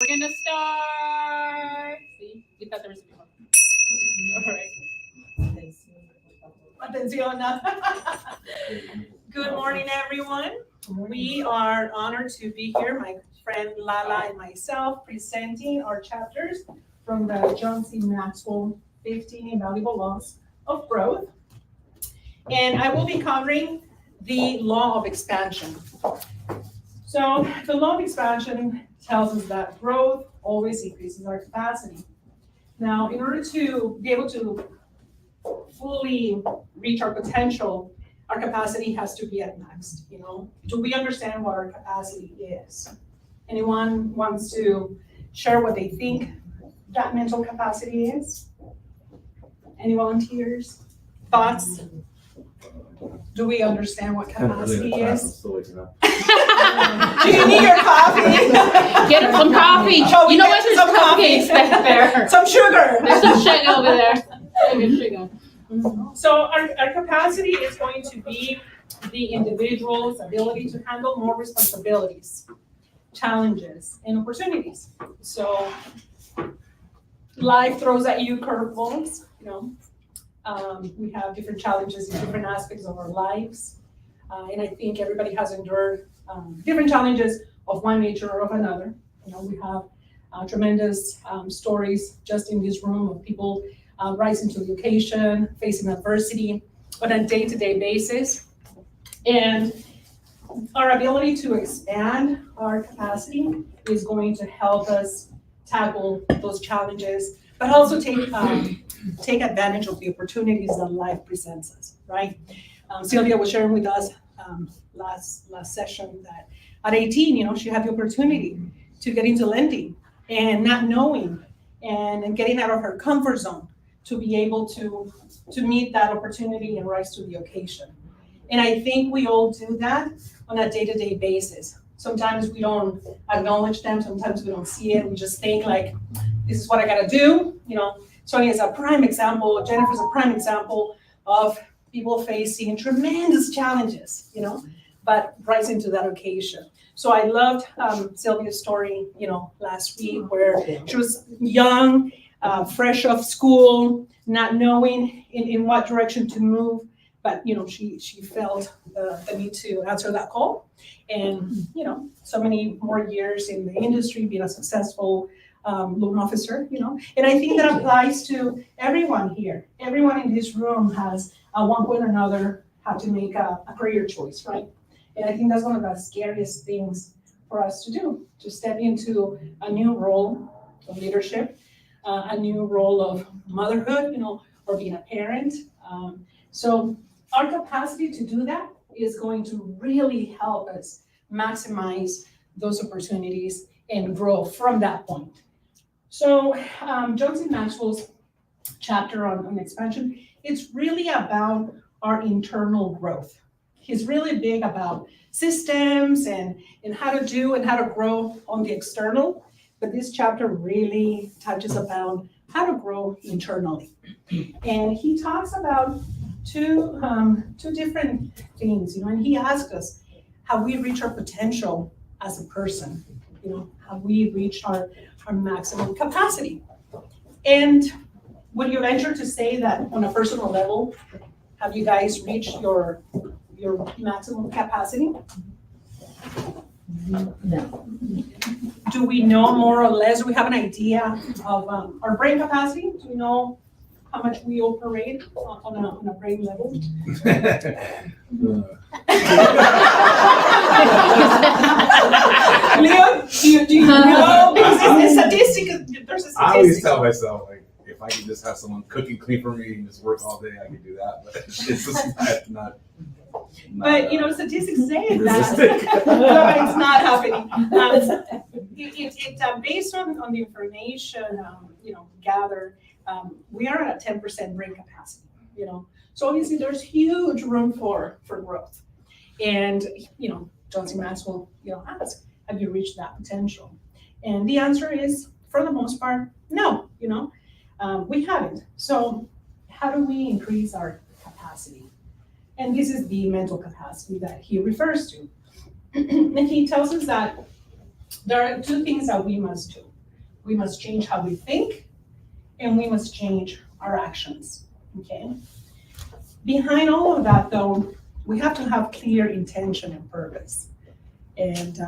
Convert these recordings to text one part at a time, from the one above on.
We're gonna start. See, you thought there was a before. All right. Atención. Good morning, everyone. We are honored to be here, my friend Lala and myself, presenting our chapters from the John C. Maxwell 15 Invaluable Laws of Growth. And I will be covering the law of expansion. So the law of expansion tells us that growth always increases our capacity. Now, in order to be able to fully reach our potential, our capacity has to be at max. Do we understand what our capacity is? Anyone wants to share what they think that mental capacity is? Any volunteers? Thoughts? Do we understand what capacity is? Do you need your coffee? Get some coffee. Shall we You know get what? There's some coffee? cupcakes back there. Some sugar. There's some sugar over there. There's sugar. So our capacity is going to be the individual's ability to handle more responsibilities, challenges, and opportunities. So life throws at you curveballs, we have different challenges in different aspects of our lives. And I think everybody has endured different challenges of one nature or of another. We have tremendous stories just in this room of people rising to the occasion, facing adversity on a day-to-day basis. And our ability to expand our capacity is going to help us tackle those challenges, but also take advantage of the opportunities that life presents us, right? Sylvia was sharing with us last session that at 18, she had the opportunity to get into lending and not knowing and getting out of her comfort zone to be able to meet that opportunity and rise to the occasion. And I think we all do that on a day-to-day basis. Sometimes we don't acknowledge them, sometimes we don't see it, we just think like, this is what I gotta do. Sonia is a prime example, Jennifer's a prime example of people facing tremendous challenges, but rising to that occasion. So I loved Sylvia's story, last week where she was young, fresh off school, not knowing in what direction to move, but she felt the need to answer that call. And so many more years in the industry, being a successful loan officer, and I think that applies to everyone here. Everyone in this room has at one point or another had to make a career choice, right? And I think that's one of the scariest things for us to do, to step into a new role of leadership, a new role of motherhood, or being a parent. So our capacity to do that is going to really help us maximize those opportunities and grow from that point. So John C. Maxwell's chapter on expansion, it's really about our internal growth. He's really big about systems and how to do and how to grow on the external, but this chapter really touches about how to grow internally. And he talks about two different things, and he asks us, have we reached our potential as a person? Have we reached our maximum capacity? And would you venture to say that on a personal level, have you guys reached your maximum capacity? No. Do we know more or less? Do we have an idea of our brain capacity? Do we know how much we operate on a brain level? Leo, do you know? Because it's a statistic. There's a statistic. I always tell myself, like, if I could just have someone cook and clean for me and just work all day, I could do that. But it's just not But statistics say that. No, it's not happening. Based on the information gathered, we are at a 10% brain capacity. So obviously there's huge room for growth. And John C. Maxwell asks, have you reached that potential? And the answer is, for the most part, no. We haven't. So how do we increase our capacity? And this is the mental capacity that he refers to. And he tells us that there are two things that we must do. we must change how we think, and we must change our actions, okay? Behind all of that, though, we have to have clear intention and purpose. And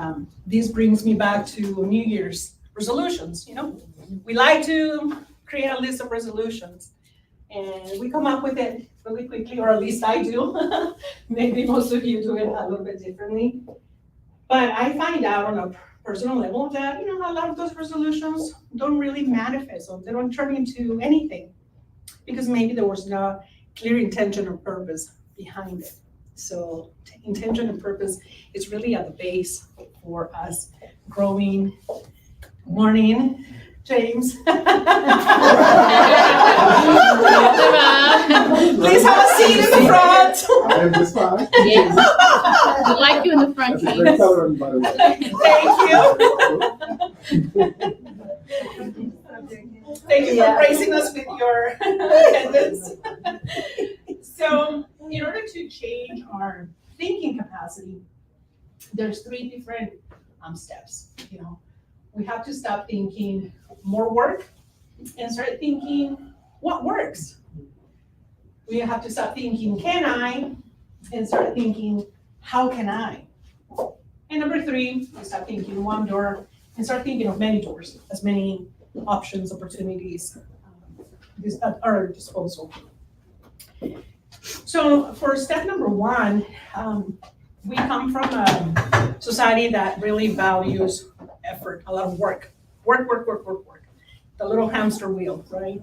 this brings me back to New Year's resolutions, you know? We like to create a list of resolutions, and we come up with it really quickly, or at least I do. Maybe most of you do it a little bit differently. But I find out on a personal level that, you know, a lot of those resolutions don't really manifest, or they don't turn into anything, because maybe there was no clear intention or purpose behind it. So intention and purpose is really at the base for us growing. Morning, James. Please have a seat in the front. I am just fine. Yes. We like you in the front, That's a great James. coloring, by the way. Thank you. Thank you for gracing us with your attendance. So, in order to change our thinking capacity, there's 3 different steps. You know, we have to stop thinking more work and start thinking what works. We have to stop thinking can I and start thinking how can I. And number 3, we stop thinking one door and start thinking of many doors, as many options, opportunities at our disposal. So for step number 1, we come from a society that really values effort, a lot of work. Work. The little hamster wheel, right?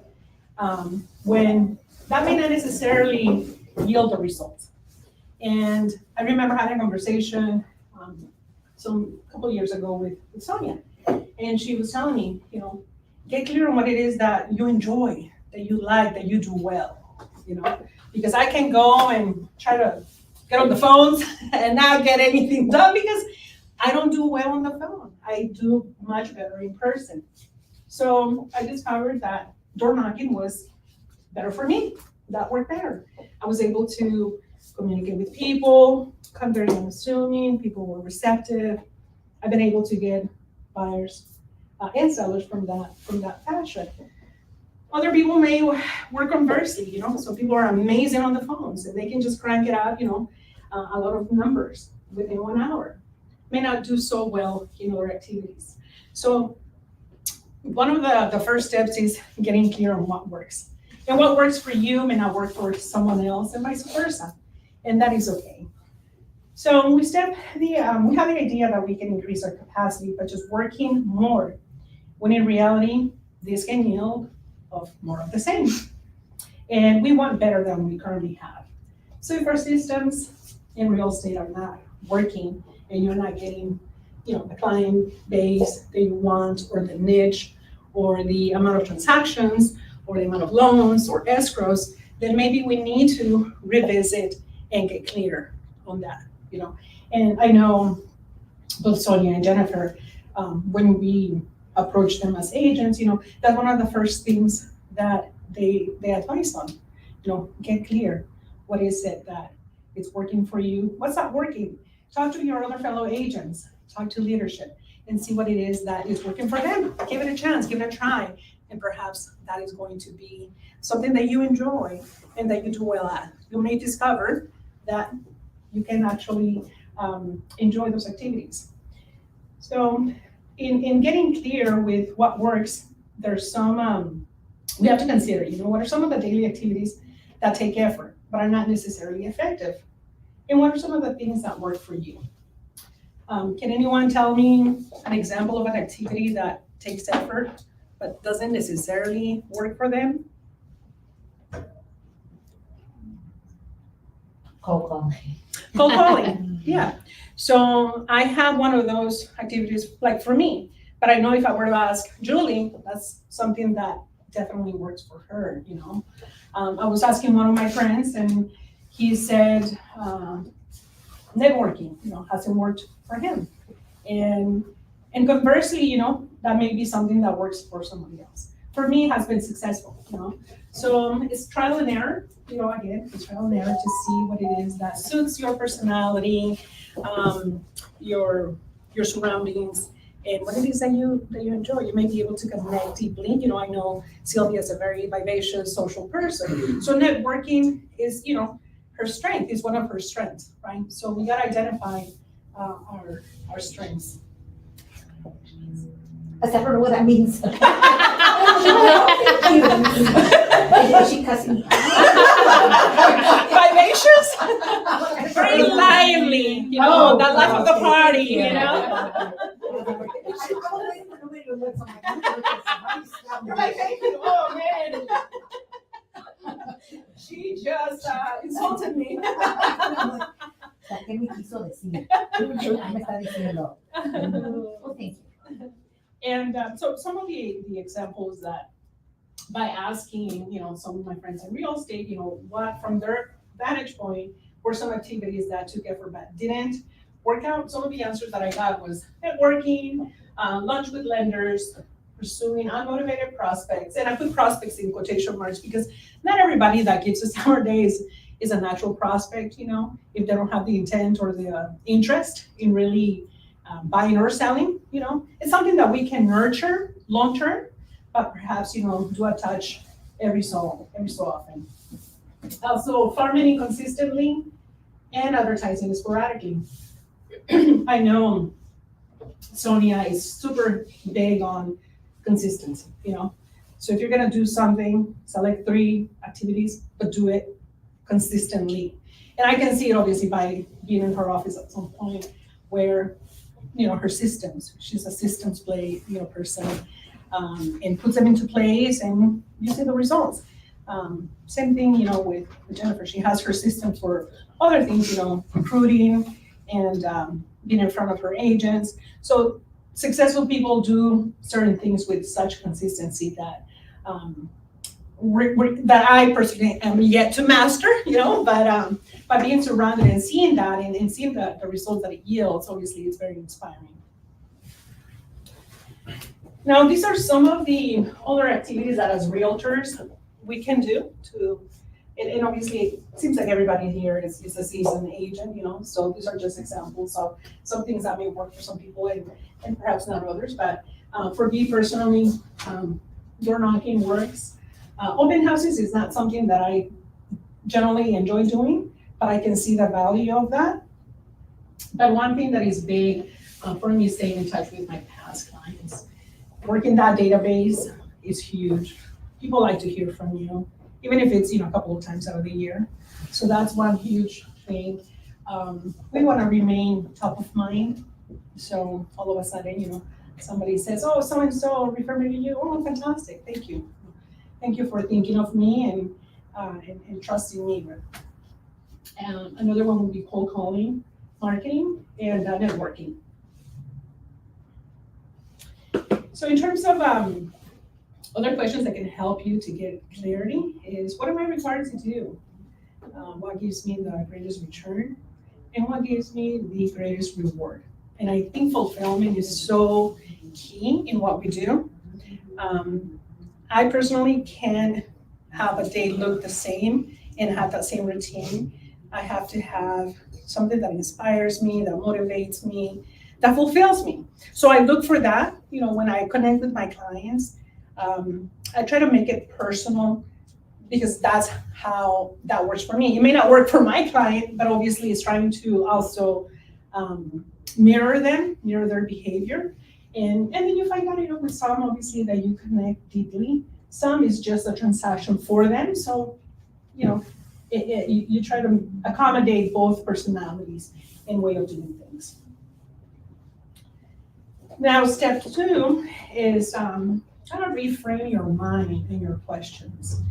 When that may not necessarily yield the results. And I remember having a conversation a couple years ago with Sonia, and she was telling me, you know, get clear on what it is that you enjoy, that you like, that you do well, you know, because I can go and try to get on the phones and not get anything done because I don't do well on the phone. I do much better in person. So I discovered that door knocking was better for me. That worked better. I was able to communicate with people, come very unassuming, people were receptive. I've been able to get buyers and sellers from that fashion. Other people may work conversely, you know, so people are amazing on the phones and they can just crank it out, you know, a lot of numbers within 1 hour. May not do so well in other activities. So one of the first steps is getting clear on what works. And what works for you may not work for someone else and vice versa. And that is okay. So we have the idea that we can increase our capacity by just working more, when in reality, this can yield of more of the same. And we want better than we currently have. So if our systems in real estate are not working and you're not getting, you know, the client base that you want, or the niche, or the amount of transactions, or the amount of loans or escrows, then maybe we need to revisit and get clear on that, you know. And I know both Sonia and Jennifer, when we approach them as agents, you know, that's one of the first things that they advise on, you know, get clear. What is it that is working for you? What's not working? Talk to your other fellow agents, talk to leadership, and see what it is that is working for them. Give it a chance, give it a try, and perhaps that is going to be something that you enjoy and that you do well at. You may discover that you can actually enjoy those activities. So in getting clear with what works, there's some, we have to consider, you know, what are some of the daily activities that take effort but are not necessarily effective? And what are some of the things that work for you? Can anyone tell me an example of an activity that takes effort but doesn't necessarily work for them? Cold calling. Cold calling, yeah. So I have one of those activities, like for me, but I know if I were to ask Julie, that's something that definitely works for her, you know. I was asking one of my friends and he said networking, you know, hasn't worked for him. And conversely, you know, that may be something that works for somebody else. For me, it has been successful, you know. So it's trial and error, you know, again, it's trial and error to see what it is that suits your personality, your surroundings, and what it is that you enjoy. You may be able to connect deeply. You know, I know Sylvia is a very vivacious social person. So networking is, you know, her strength, is one of her strengths, right? So we gotta identify our strengths. I don't know what that means. She cussed me. Vivacious? Very lively, you know, the life of the party, you know? Oh, man. She just insulted me. ¿Qué me quiso decir? Me está diciendo. Oh, thank you. And so some of the examples that, by asking, you know, some of my friends in real estate, you know, what from their vantage point were some activities that took effort but didn't work out. Some of the answers that I got was networking, lunch with lenders, pursuing unmotivated prospects. And I put prospects in quotation marks because not everybody that gives us our days is a natural prospect, you know, if they don't have the intent or the interest in really buying or selling, you know. It's something that we can nurture long-term, but perhaps, you know, do a touch every so often. Also, farming inconsistently and advertising sporadically. I know Sonia is super big on consistency, you know. So if you're gonna do something, select 3 activities, but do it consistently. And I can see it obviously by being in her office at some point where, you know, her systems, she's a systems play, you know, person, and puts them into place and you see the results. Same thing, you know, with Jennifer, she has her systems for other things, you know, recruiting and being in front of her agents. So successful people do certain things with such consistency that that I personally am yet to master, you know, but by being surrounded and seeing that and seeing the results that it yields, obviously it's very inspiring. Now, these are some of the other activities that as realtors we can do to, and obviously it seems like everybody here is a seasoned agent, you know, so these are just examples of some things that may work for some people and perhaps not others, but for me personally, door knocking works. Open houses is not something that I generally enjoy doing, but I can see the value of that. But one thing that is big for me is staying in touch with my past clients. Working that database is huge. People like to hear from you, even if it's, you know, a couple of times out of the year. So that's one huge thing. We want to remain top of mind. So all of a sudden, you know, somebody says, oh, so-and-so refer me to you. Oh, fantastic, thank you. Thank you for thinking of me and trusting me. Another one would be cold calling, marketing, and networking. So in terms of other questions that can help you to get clarity is, what am I required to do? What gives me the greatest return? And what gives me the greatest reward? And I think fulfillment is so key in what we do. I personally can't have a day look the same and have that same routine. I have to have something that inspires me, that motivates me, that fulfills me. So I look for that, you know, when I connect with my clients. I try to make it personal because that's how that works for me. It may not work for my client, but obviously it's trying to also mirror their behavior. And then you find out, you know, with some obviously that you connect deeply. Some is just a transaction for them. So, you know, you try to accommodate both personalities and way of doing things. Now, step 2 is kind of reframe your mind and your questions.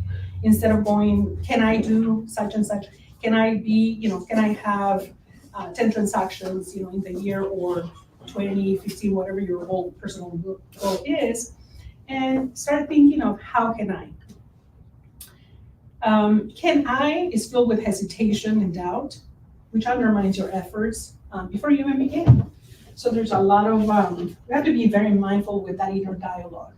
Instead of going, can I do such and such? Can I be, you know, can I have 10 transactions, you know, in the year, or 20, 15, whatever your whole personal goal is, and start thinking of how can I? Can I is filled with hesitation and doubt, which undermines your efforts before you even begin. So there's a lot of, we have to be very mindful with that inner dialogue,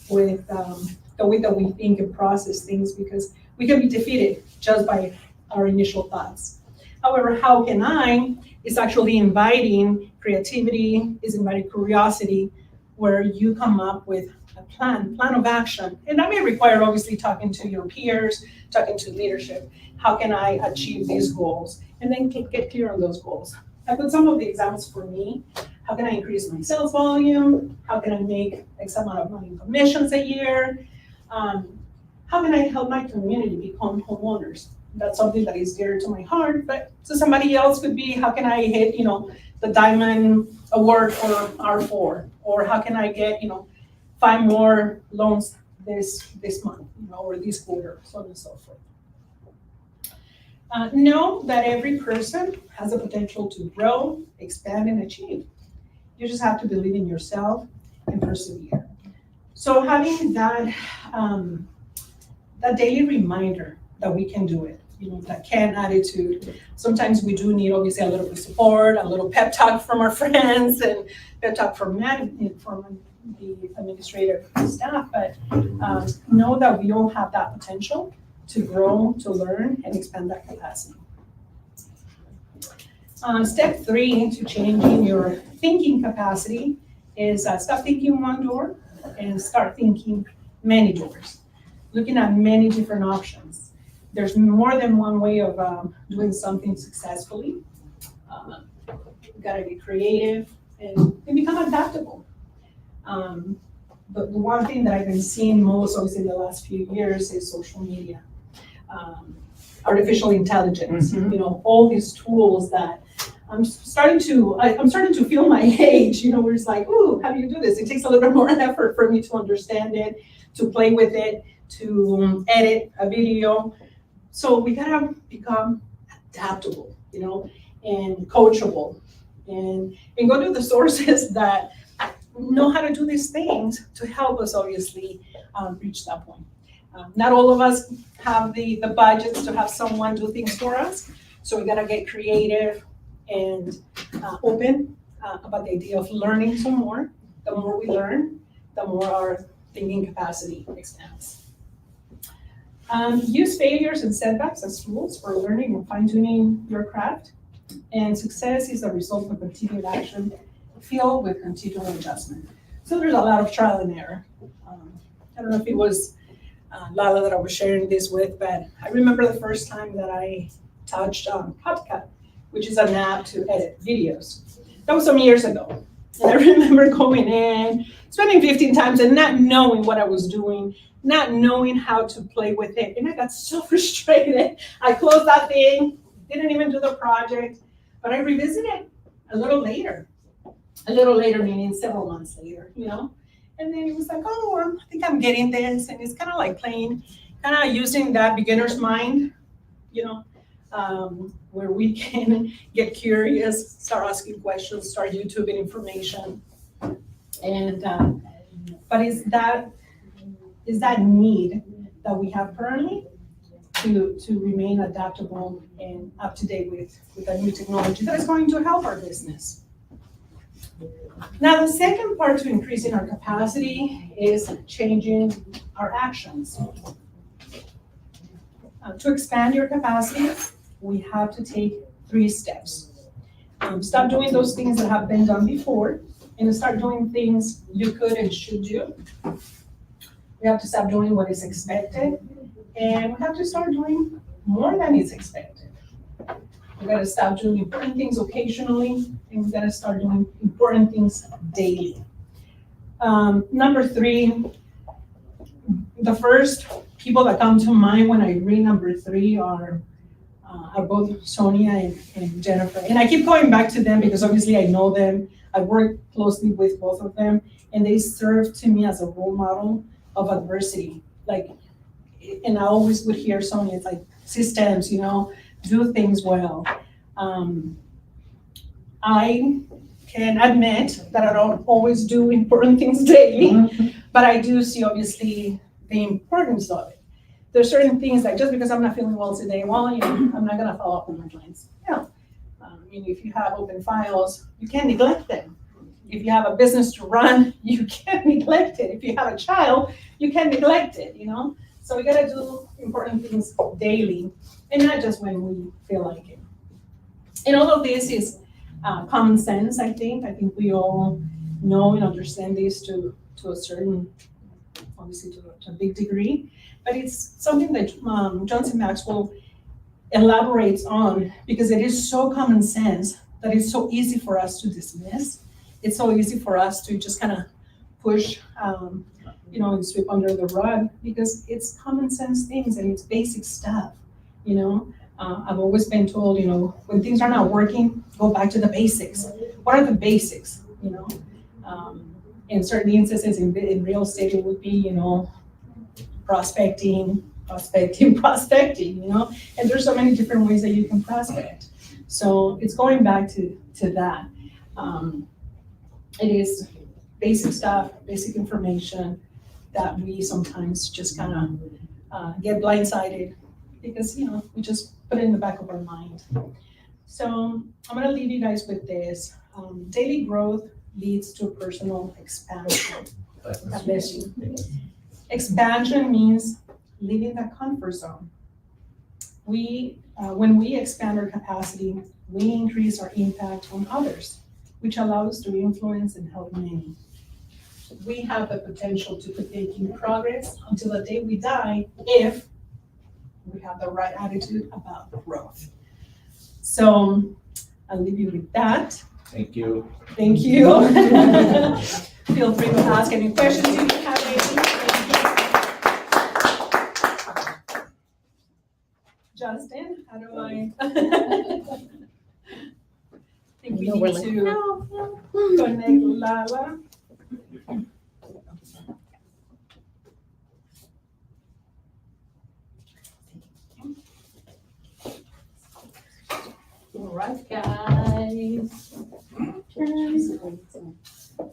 with the way that we think and process things, because we can be defeated just by our initial thoughts. However, how can I is actually inviting creativity, is inviting curiosity, where you come up with a plan of action. And that may require obviously talking to your peers, talking to leadership. How can I achieve these goals? And then get clear on those goals. I put some of the examples for me. How can I increase my sales volume? How can I make X amount of money in commissions a year? How can I help my community become homeowners? That's something that is dear to my heart, but to somebody else could be, how can I hit, the Diamond Award for R4? Or how can I get, 5 more loans this month, or this quarter, so on and so forth. Know that every person has the potential to grow, expand, and achieve. You just have to believe in yourself and persevere. So having that daily reminder that we can do it, that can attitude. Sometimes we do need obviously a little bit of support, a little pep talk from our friends, and pep talk from the administrative staff, but know that we all have that potential to grow, to learn, and expand that capacity. Step 3 to changing your thinking capacity is stop thinking one door and start thinking many doors, looking at many different options. There's more than one way of doing something successfully. You gotta be creative and become adaptable. But the one thing that I've been seeing most, obviously, in the last few years is social media, artificial intelligence. All these tools that I'm starting to feel my age. Where it's like, ooh, how do you do this? It takes a little bit more effort for me to understand it, to play with it, to edit a video. So we gotta become adaptable, and coachable, and go to the sources that know how to do these things to help us obviously reach that point. Not all of us have the budgets to have someone do things for us, so we gotta get creative and open about the idea of learning some more. The more we learn, the more our thinking capacity expands. Use failures and setbacks as tools for learning and fine-tuning your craft. And success is a result of continued action filled with continual adjustment. So there's a lot of trial and error. I don't know if it was Lala that I was sharing this with, but I remember the first time that I touched CapCut, which is an app to edit videos. That was some years ago. And I remember going in, spending 15 times and not knowing what I was doing, not knowing how to play with it. And I got so frustrated. I closed that thing, didn't even do the project, but I revisited a little later meaning several months later, And then it was like, oh, I think I'm getting this. And it's kind of like playing, kind of using that beginner's mind, where we can get curious, start asking questions, start YouTubing information. And, but is that need that we have currently to remain adaptable and up to date with a new technology that is going to help our business. Now, the second part to increasing our capacity is changing our actions. To expand your capacity, we have to take 3 steps. Stop doing those things that have been done before and start doing things you could and should do. We have to stop doing what is expected, and we have to start doing more than is expected. We gotta stop doing important things occasionally, and we gotta start doing important things daily. Number 3, the first people that come to mind when I read number 3 are both Sonia and Jennifer. And I keep going back to them because obviously I know them. I work closely with both of them, and they serve to me as a role model of adversity. And I always would hear Sonia, it's like systems, do things well. I can admit that I don't always do important things daily, but I do see obviously the importance of it. There's certain things that just because I'm not feeling well today, I'm not gonna follow up on my clients. If you have open files, you can't neglect them. If you have a business to run, you can't neglect it. If you have a child, you can't neglect it, So we gotta do important things daily, and not just when we feel like it. And all of this is common sense, I think. I think we all know and understand this to a certain, obviously to a big degree, but it's something that Johnson Maxwell elaborates on because it is so common sense that it's so easy for us to dismiss. It's so easy for us to just kind of push, and sweep under the rug because it's common sense things and it's basic stuff, I've always been told, when things are not working, go back to the basics. What are the basics, in certain instances in real estate, it would be, prospecting, and there's so many different ways that you can prospect. So it's going back to that. It is basic stuff, basic information that we sometimes just kind of get blindsided because, we just put it in the back of our mind. So I'm gonna leave you guys with this. Daily growth leads to personal expansion. God bless you. Expansion means leaving that comfort zone. When we expand our capacity, we increase our impact on others, which allows us to influence and help many. We have the potential to keep making progress until the day we die if we have the right attitude about growth. So I'll leave you with that. Thank you. Thank you. Feel free to ask any questions if you have any. Justin, how do I? Think we need to connect Lala. All right, guys.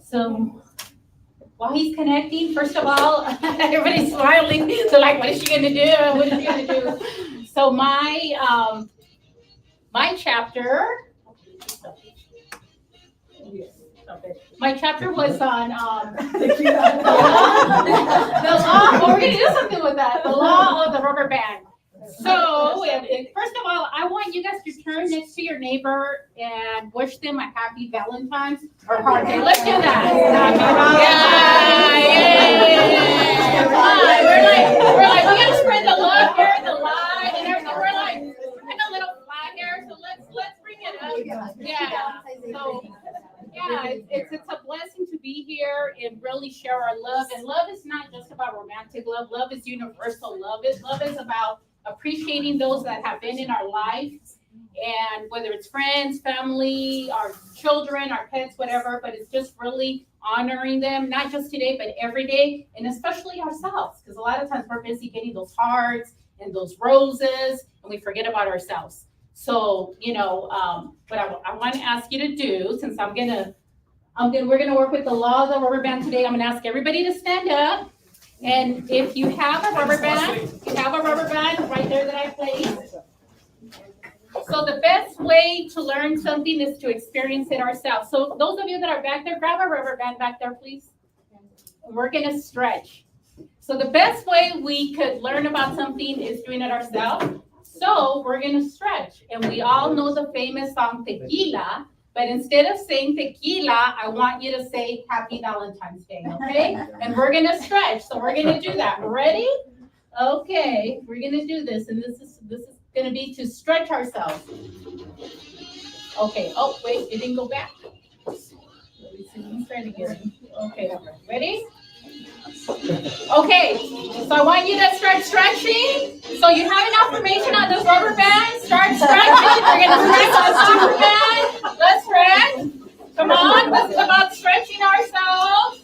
So while he's connecting, first of all, everybody's smiling. So like, what is she gonna do? What is she gonna do? So my chapter. My chapter was on the law. We're gonna do something with that. The law of the rubber band. So, first of all, I want you guys to turn next to your neighbor and wish them a happy Valentine's or Heart Day. Let's do that. We're like, we gotta spread the love here, the light, and everything. We're like, kind of little flat here, so let's bring it up. Yeah. So, yeah, it's a blessing to be here and really share our love. And love is not just about romantic love. Love is universal. Love is about appreciating those that have been in our lives, and whether it's friends, family, our children, our pets, whatever, but it's just really honoring them, not just today, but every day, and especially ourselves, because a lot of times we're busy getting those hearts and those roses, and we forget about ourselves. So, what I want to ask you to do, since we're gonna work with the law of the rubber band today, I'm gonna ask everybody to stand up. And if you have a rubber band, right there that I placed. So the best way to learn something is to experience it ourselves. So those of you that are back there, grab a rubber band back there, please. We're gonna stretch. So the best way we could learn about something is doing it ourselves. So we're gonna stretch. And we all know the famous song Tequila. But instead of saying tequila, I want you to say Happy Valentine's Day, okay? And we're gonna stretch, so we're gonna do that. Ready? Okay, we're gonna do this, and this is gonna be to stretch ourselves. Okay. Oh wait, it didn't go back. Let me see. Let me try it again. Okay. Ready? Okay. So I want you to start stretching. So you have an affirmation on this rubber band. Start stretching. We're gonna stretch on this rubber band. Let's stretch. Come on. This is about stretching ourselves.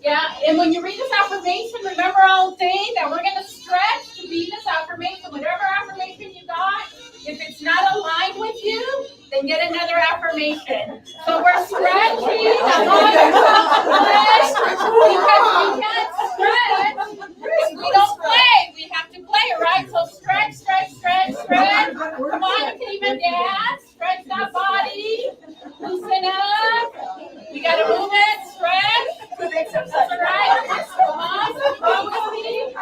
Yeah. And when you read this affirmation, remember all day that we're gonna stretch to read this affirmation. Whatever affirmation you got, if it's not aligned with you, then get another affirmation. So we're stretching. Because we can't stretch if we don't play. We have to play, right? So stretch, stretch, stretch, stretch. Come on, you can even dance. Stretch that body. Loosen up. We gotta move it. Stretch. That's all right. Come on. Go with me.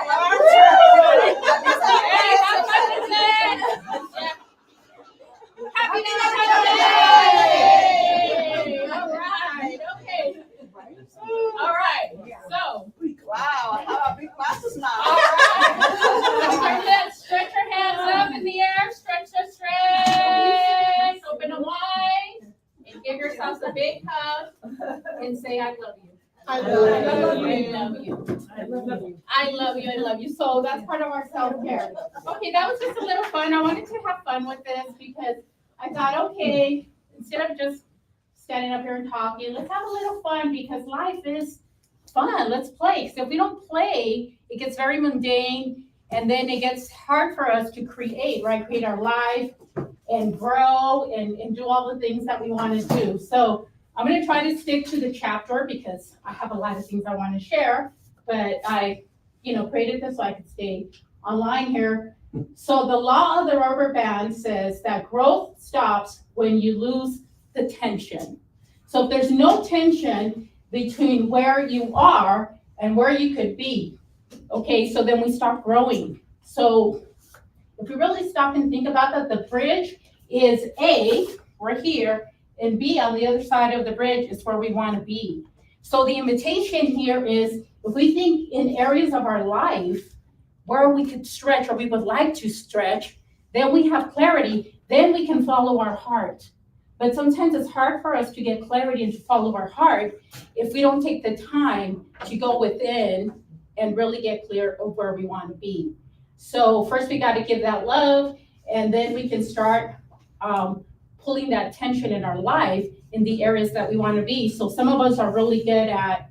I love you. I love you, I love you. So that's part of our self-care. Okay, that was just a little fun. I wanted to have fun with this because I thought, okay, instead of just standing up here and talking, let's have a little fun because life is fun. Let's play. So if we don't play, it gets very mundane and then it gets hard for us to create, right? Create our life and grow and do all the things that we want to do. So I'm going to try to stick to the chapter because I have a lot of things I want to share, but I, created this so I could stay online here. So the law of the rubber band says that growth stops when you lose the tension. So if there's no tension between where you are and where you could be, okay, so then we stop growing. So if we really stop and think about that, the bridge is A, we're here, and B, on the other side of the bridge is where we want to be. So the invitation here is, if we think in areas of our life where we could stretch or we would like to stretch, then we have clarity, then we can follow our heart. But sometimes it's hard for us to get clarity and to follow our heart if we don't take the time to go within and really get clear of where we want to be. So first we got to give that love, and then we can start pulling that tension in our life in the areas that we want to be. So some of us are really good at,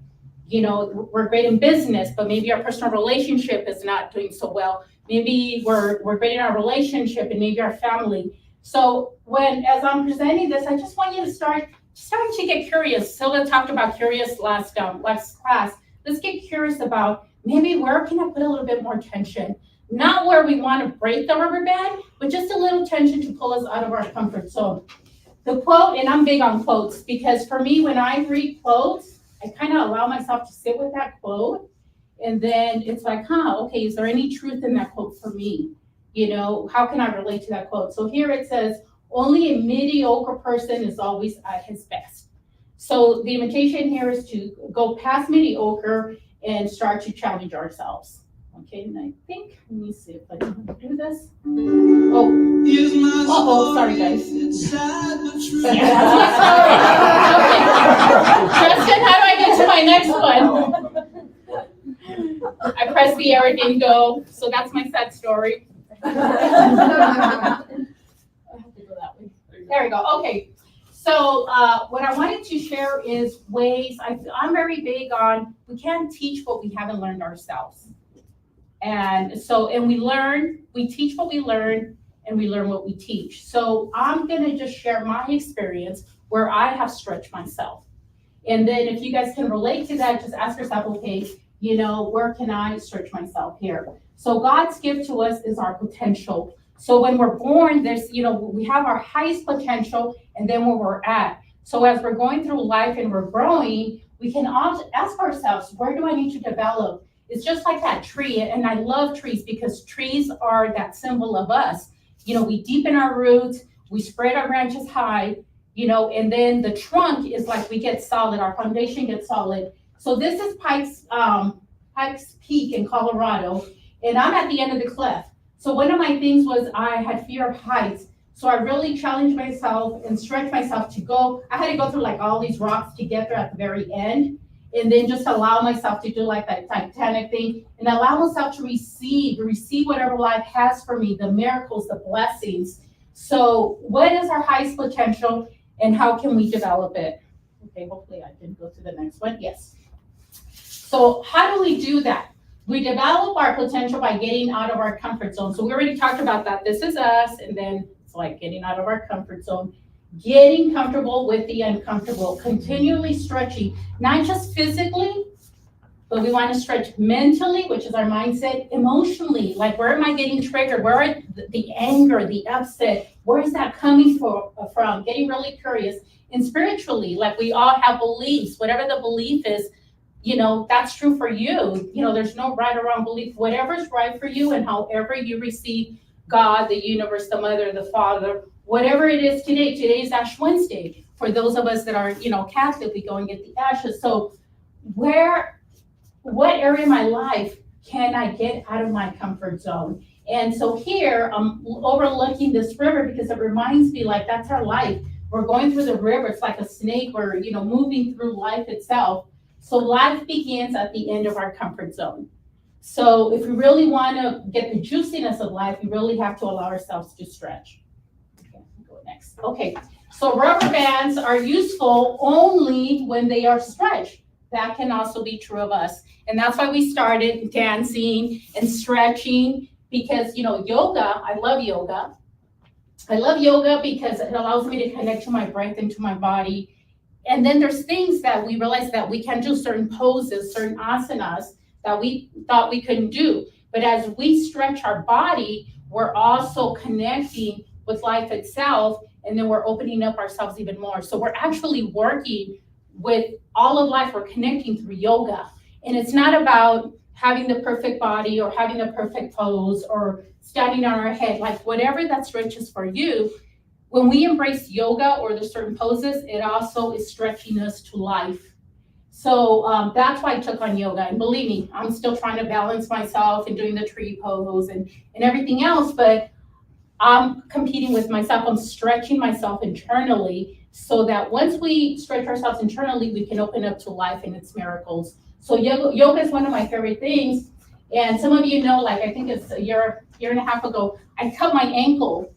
we're great in business, but maybe our personal relationship is not doing so well. Maybe we're great in our relationship and maybe our family. So as I'm presenting this, I just want you to start to get curious. Silva talked about curious last class. Let's get curious about maybe where can I put a little bit more tension? Not where we want to break the rubber band, but just a little tension to pull us out of our comfort zone. The quote, and I'm big on quotes, because for me, when I read quotes, I kind of allow myself to sit with that quote. And then it's like, okay, is there any truth in that quote for me? How can I relate to that quote? So here it says, only a mediocre person is always at his best. So the invitation here is to go past mediocre and start to challenge ourselves. Okay, and I think, let me see if I can do this. Sorry guys. That's my story. Okay. Justin, how do I get to my next one? I pressed the arrow, it didn't go, so that's my sad story. I have to go that way. There we go, okay. So what I wanted to share is ways, I'm very big on, we can't teach what we haven't learned ourselves. And we teach what we learn, and we learn what we teach. So I'm gonna just share my experience where I have stretched myself. And then if you guys can relate to that, just ask yourself, okay, where can I stretch myself here? So God's gift to us is our potential. So when we're born, there's, we have our highest potential and then where we're at. So as we're going through life and we're growing, we can ask ourselves, where do I need to develop? It's just like that tree, and I love trees because trees are that symbol of us. We deepen our roots, we spread our branches high, and then the trunk is like we get solid, our foundation gets solid. So this is Pikes Peak in Colorado, and I'm at the end of the cliff. So one of my things was I had fear of heights. So I really challenged myself and stretched myself to go. I had to go through like all these rocks to get there at the very end. And then just allow myself to do like that Titanic thing and allow myself to receive whatever life has for me, the miracles, the blessings. So what is our highest potential and how can we develop it? Okay, hopefully I can go to the next one. Yes. So how do we do that? We develop our potential by getting out of our comfort zone. So we already talked about that. This is us, and then it's like getting out of our comfort zone. Getting comfortable with the uncomfortable, continually stretching, not just physically, but we want to stretch mentally, which is our mindset, emotionally, like where am I getting triggered? Where are the anger, the upset, where is that coming from? Getting really curious. And spiritually, like we all have beliefs, whatever the belief is, that's true for you. There's no right or wrong belief, whatever's right for you and however you receive God, the universe, the mother, the father, whatever it is today. Today is Ash Wednesday. For those of us that are, Catholic, we go and get the ashes. So what area of my life can I get out of my comfort zone? And so here I'm overlooking this river because it reminds me like that's our life. We're going through the river. It's like a snake. We're, moving through life itself. So life begins at the end of our comfort zone. So if we really want to get the juiciness of life, we really have to allow ourselves to stretch. Okay, go next. Okay, so rubber bands are useful only when they are stretched. That can also be true of us. And that's why we started dancing and stretching, because, yoga, I love yoga. I love yoga because it allows me to connect to my breath and to my body. And then there's things that we realize that we can do, certain poses, certain asanas that we thought we couldn't do. But as we stretch our body, we're also connecting with life itself, and then we're opening up ourselves even more. So we're actually working with all of life. We're connecting through yoga. And it's not about having the perfect body or having the perfect pose or standing on our head, like whatever that stretches for you. When we embrace yoga or the certain poses, it also is stretching us to life. So that's why I took on yoga. And believe me, I'm still trying to balance myself and doing the tree pose and everything else, but I'm competing with myself. I'm stretching myself internally so that once we stretch ourselves internally, we can open up to life and its miracles. So yoga is one of my favorite things. And some of you know, like I think it's a year and a half ago, I cut my ankle.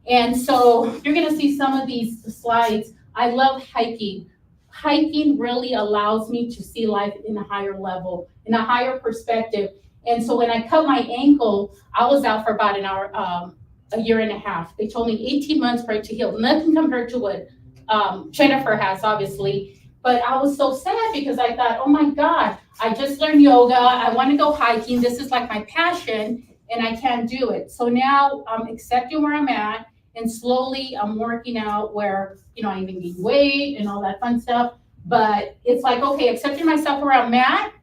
And so you're gonna see some of these slides. I love hiking. Hiking really allows me to see life in a higher level, in a higher perspective. And so when I cut my ankle, I was out for about a year and a half. They told me 18 months for it to heal. Nothing compared to what Jennifer has, obviously. But I was so sad because I thought, oh my God, I just learned yoga. I want to go hiking. This is like my passion, and I can't do it. So now I'm accepting where I'm at, and slowly I'm working out where, I even gain weight and all that fun stuff. But it's like, okay, accepting myself where I'm at,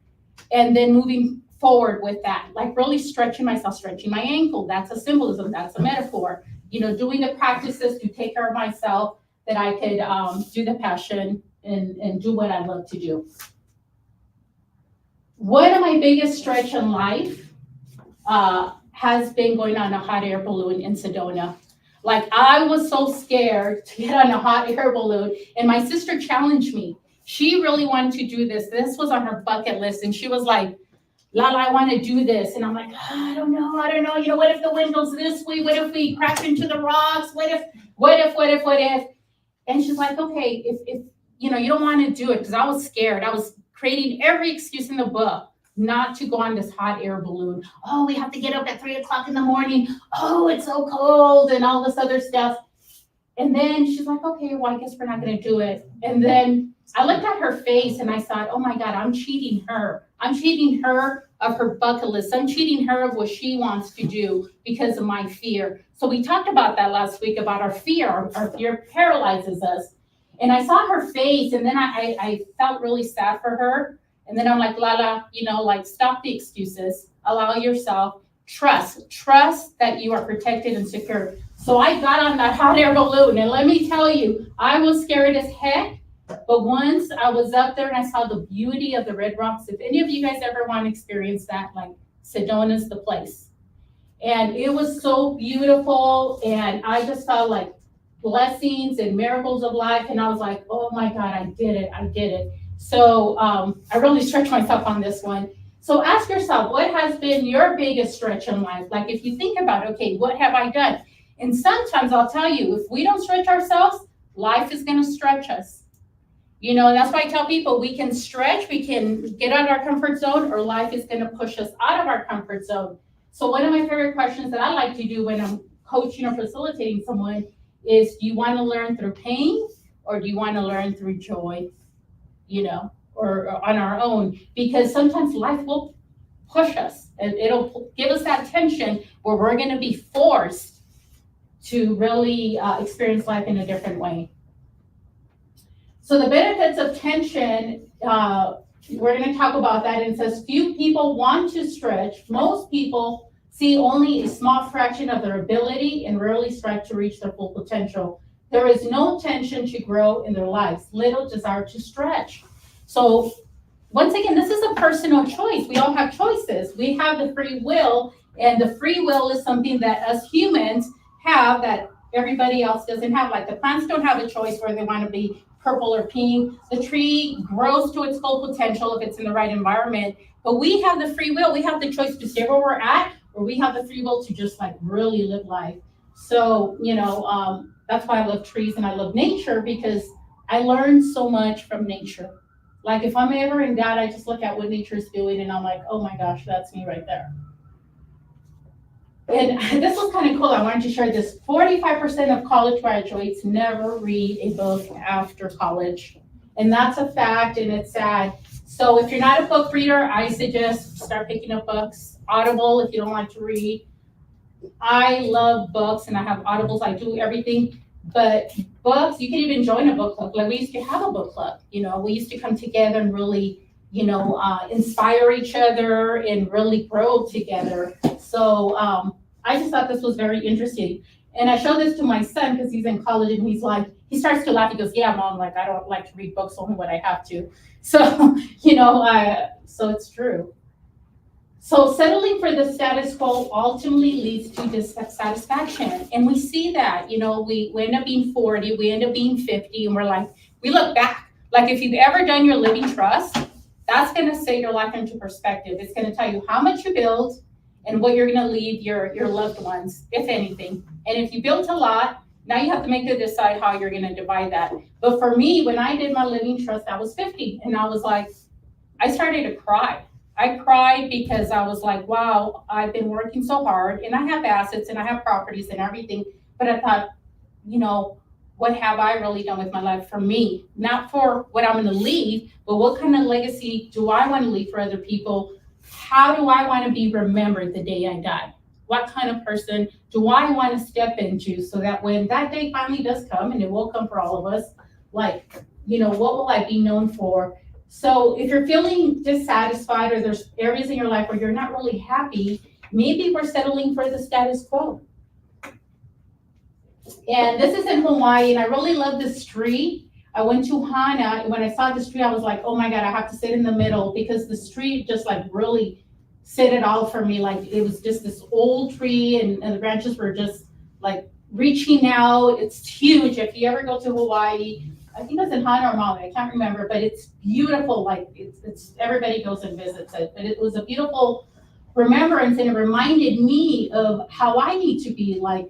and then moving forward with that, like really stretching myself, stretching my ankle. That's a symbolism, that's a metaphor. Doing the practices to take care of myself, that I could do the passion and do what I love to do. One of my biggest stretch in life has been going on a hot air balloon in Sedona. Like, I was so scared to get on a hot air balloon, and my sister challenged me. She really wanted to do this. This was on her bucket list, and she was like, Lala, I want to do this. And I'm like, I don't know. What if the wind goes this way? What if we crash into the rocks? What if? And she's like, okay, if you don't want to do it, because I was scared. I was creating every excuse in the book not to go on this hot air balloon. Oh, we have to get up at 3:00 in the morning. Oh, it's so cold and all this other stuff. And then she's like, okay, well, I guess we're not going to do it. And then I looked at her face and I thought, oh my God, I'm cheating her. I'm cheating her of her bucket list. I'm cheating her of what she wants to do because of my fear. So we talked about that last week, about our fear. Our fear paralyzes us. And I saw her face, and then I felt really sad for her. And then I'm like, Lala, stop the excuses. Allow yourself. Trust that you are protected and secure. So I got on that hot air balloon, and let me tell you, I was scared as heck. But once I was up there and I saw the beauty of the red rocks, if any of you guys ever want to experience that, like, Sedona's the place. And it was so beautiful, and I just felt like blessings and miracles of life. And I was like, oh my God, I did it. So I really stretched myself on this one. So ask yourself, what has been your biggest stretch in life? Like, if you think about, okay, what have I done? And sometimes I'll tell you, if we don't stretch ourselves, life is going to stretch us. That's why I tell people, we can stretch, we can get out of our comfort zone, or life is going to push us out of our comfort zone. So one of my favorite questions that I like to do when I'm coaching or facilitating someone is, do you want to learn through pain, or do you want to learn through joy, or on our own? Because sometimes life will push us, and it'll give us that tension where we're going to be forced to really experience life in a different way. So the benefits of tension, we're going to talk about that. And it says, few people want to stretch. Most people see only a small fraction of their ability and rarely strive to reach their full potential. There is no tension to grow in their lives, little desire to stretch. So once again, this is a personal choice. We all have choices. We have the free will, and the free will is something that us humans have that everybody else doesn't have. Like, the plants don't have a choice where they want to be purple or pink. The tree grows to its full potential if it's in the right environment. But we have the free will. We have the choice to stay where we're at, or we have the free will to just like really live life. So, that's why I love trees and I love nature, because I learn so much from nature. Like if I'm ever in doubt, I just look at what nature is doing and I'm like, oh my gosh, that's me right there. And this was kind of cool. I wanted to share this. 45% of college graduates never read a book after college. And that's a fact, and it's sad. So if you're not a book reader, I suggest start picking up books. Audible if you don't like to read. I love books and I have Audibles. I do everything. But books, you can even join a book club. Like we used to have a book club. We used to come together and really, inspire each other and really grow together. So I just thought this was very interesting. And I showed this to my son because he's in college and he starts to laugh. He goes, yeah, Mom, like I don't like to read books, only when I have to. So, so it's true. So settling for the status quo ultimately leads to dissatisfaction. And we see that, we end up being 40, we end up being 50, and we look back. Like if you've ever done your living trust, that's going to set your life into perspective. It's going to tell you how much you build and what you're going to leave your loved ones, if anything. And if you built a lot, now you have to decide how you're going to divide that. But for me, when I did my living trust, I was 50. And I was like, I started to cry. I cried because I was like, wow, I've been working so hard and I have assets and I have properties and everything. But I thought, what have I really done with my life for me? Not for what I'm going to leave, but what kind of legacy do I want to leave for other people? How do I want to be remembered the day I die? What kind of person do I want to step into so that when that day finally does come, and it will come for all of us, what will I be known for? So if you're feeling dissatisfied or there's areas in your life where you're not really happy, maybe we're settling for the status quo. And this is in Hawaii, and I really love this tree. I went to Hana, and when I saw this tree, I was like, oh my God, I have to sit in the middle, because the tree just really set it all for me. Like it was just this old tree, and the branches were just like reaching out. It's huge. If you ever go to Hawaii, I think it's in Hana or Maui, I can't remember, but it's beautiful. Like it's everybody goes and visits it. But it was a beautiful remembrance, and it reminded me of how I need to be like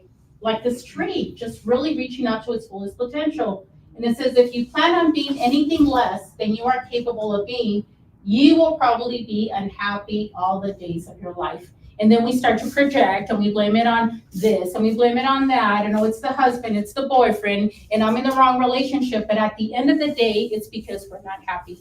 this tree, just really reaching out to its fullest potential. And it says, if you plan on being anything less than you are capable of being, you will probably be unhappy all the days of your life. And then we start to project, and we blame it on this, and we blame it on that. And it's the husband, it's the boyfriend, and I'm in the wrong relationship. But at the end of the day, it's because we're not happy.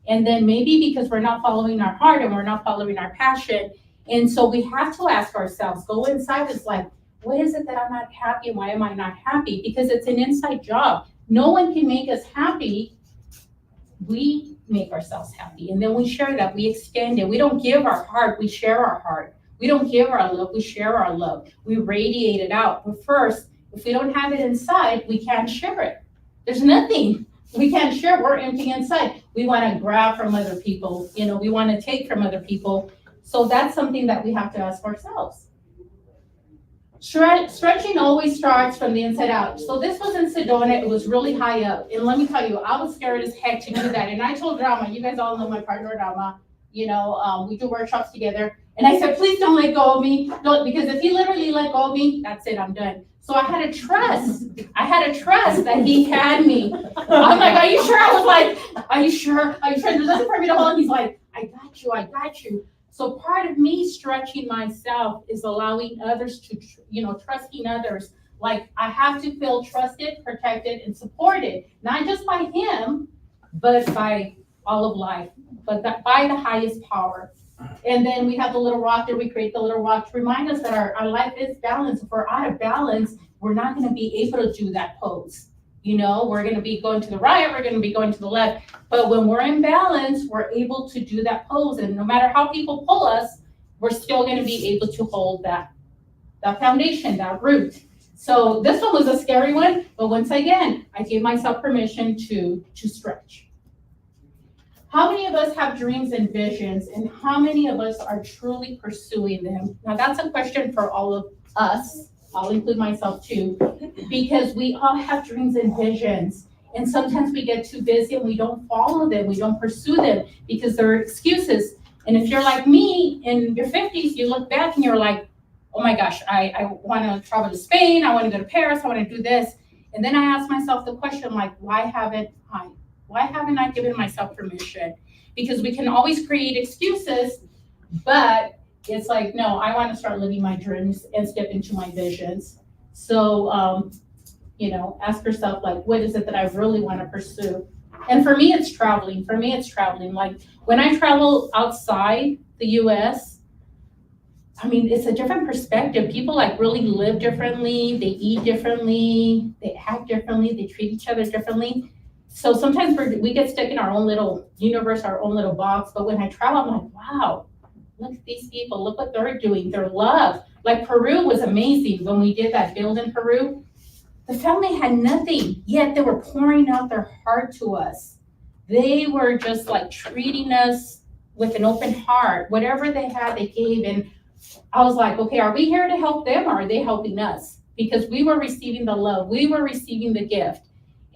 And then maybe because we're not following our heart and we're not following our passion. And so we have to ask ourselves, go inside, it's like, what is it that I'm not happy? Why am I not happy? Because it's an inside job. No one can make us happy. We make ourselves happy. And then we share that, we extend it. We don't give our heart, we share our heart. We don't give our love, we share our love. We radiate it out. But first, if we don't have it inside, we can't share it. There's nothing we can't share. We're empty inside. We want to grab from other people. We want to take from other people. So that's something that we have to ask ourselves. Stretching always starts from the inside out. So this was in Sedona. It was really high up. And let me tell you, I was scared as heck to do that. And I told Rama, you guys all know my partner Rama, we do workshops together. And I said, please don't let go of me. Don't, because if he literally let go of me, that's it, I'm done. So I had to trust that he had me. I'm like, are you sure? I was like, are you sure? Are you sure? There's nothing for me to hold. He's like, I got you. So part of me stretching myself is allowing others to, trusting others. Like I have to feel trusted, protected, and supported, not just by him, but by all of life, but by the highest power. And then we have the little rock that we create, the little rock to remind us that our life is balanced. If we're out of balance, we're not going to be able to do that pose. We're going to be going to the right, we're going to be going to the left. But when we're in balance, we're able to do that pose. And no matter how people pull us, we're still going to be able to hold that foundation, that root. So this one was a scary one, but once again, I gave myself permission to stretch. How many of us have dreams and visions, and how many of us are truly pursuing them? Now that's a question for all of us. I'll include myself too, because we all have dreams and visions. And sometimes we get too busy and we don't follow them, we don't pursue them because they're excuses. And if you're like me in your 50s, you look back and you're like, oh my gosh, I want to travel to Spain, I want to go to Paris, I want to do this. And then I ask myself the question, like, why haven't I given myself permission? Because we can always create excuses, but it's like, no, I want to start living my dreams and step into my visions. So, ask yourself, like, what is it that I really want to pursue? And for me, it's traveling. Like, when I travel outside the US, I mean, it's a different perspective. People like really live differently, they eat differently, they act differently, they treat each other differently. So sometimes we get stuck in our own little universe, our own little box. But when I travel, I'm like, wow, look at these people, look what they're doing, their love. Like Peru was amazing when we did that build in Peru. The family had nothing, yet they were pouring out their heart to us. They were just like treating us with an open heart. Whatever they had, they gave. And I was like, okay, are we here to help them or are they helping us? Because we were receiving the love, we were receiving the gift.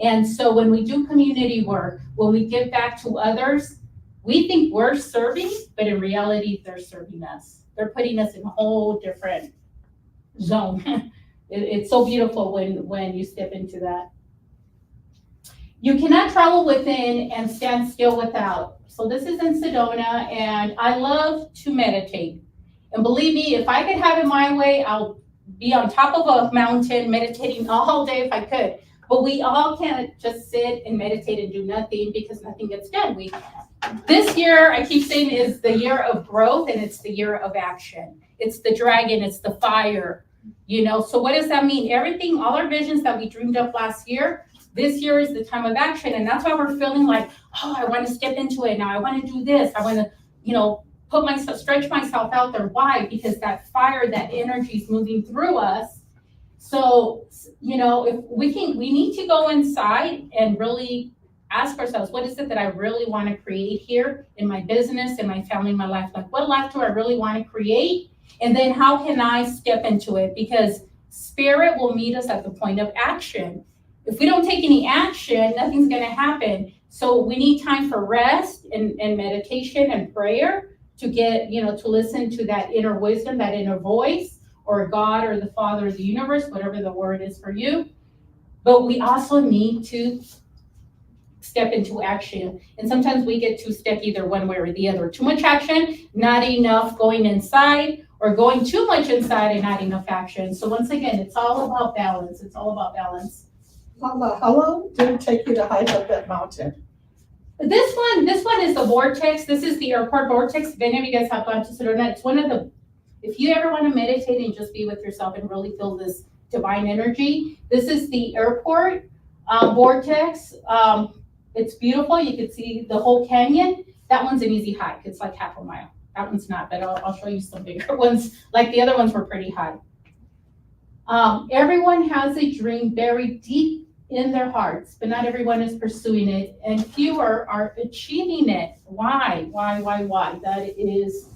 And so when we do community work, when we give back to others, we think we're serving, but in reality, they're serving us. They're putting us in a whole different zone. It's so beautiful when you step into that. You cannot travel within and stand still without. So this is in Sedona, and I love to meditate. And believe me, if I could have it my way, I'll be on top of a mountain meditating all day if I could. But we all can't just sit and meditate and do nothing because nothing gets done. This year, I keep saying, is the year of growth and it's the year of action. It's the dragon, it's the fire. So what does that mean? Everything, all our visions that we dreamed up last year, this year is the time of action. And that's why we're feeling like, oh, I want to step into it now. I want to do this. I want to, stretch myself out there. Why? Because that fire, that energy is moving through us. So, if we need to go inside and really ask ourselves, what is it that I really want to create here in my business, in my family, in my life? Like, what life do I really want to create? And then how can I step into it? Because spirit will meet us at the point of action. If we don't take any action, nothing's going to happen. So we need time for rest and meditation and prayer to get, to listen to that inner wisdom, that inner voice, or God or the Father of the universe, whatever the word is for you. But we also need to step into action. And sometimes we get too stuck either one way or the other. Too much action, not enough going inside, or going too much inside and not enough action. So once again, it's all about balance. It's all about balance. Lala, how long did it take you to hike up that mountain? This one is the vortex. This is the airport vortex. If any of you guys have gone to Sedona, it's one of the, if you ever want to meditate and just be with yourself and really feel this divine energy, this is the airport vortex. It's beautiful. You can see the whole canyon. That one's an easy hike. It's like half a mile. That one's not, but I'll show you some bigger ones. Like the other ones were pretty high. Everyone has a dream buried deep in their hearts, but not everyone is pursuing it, and few are achieving it. Why? That is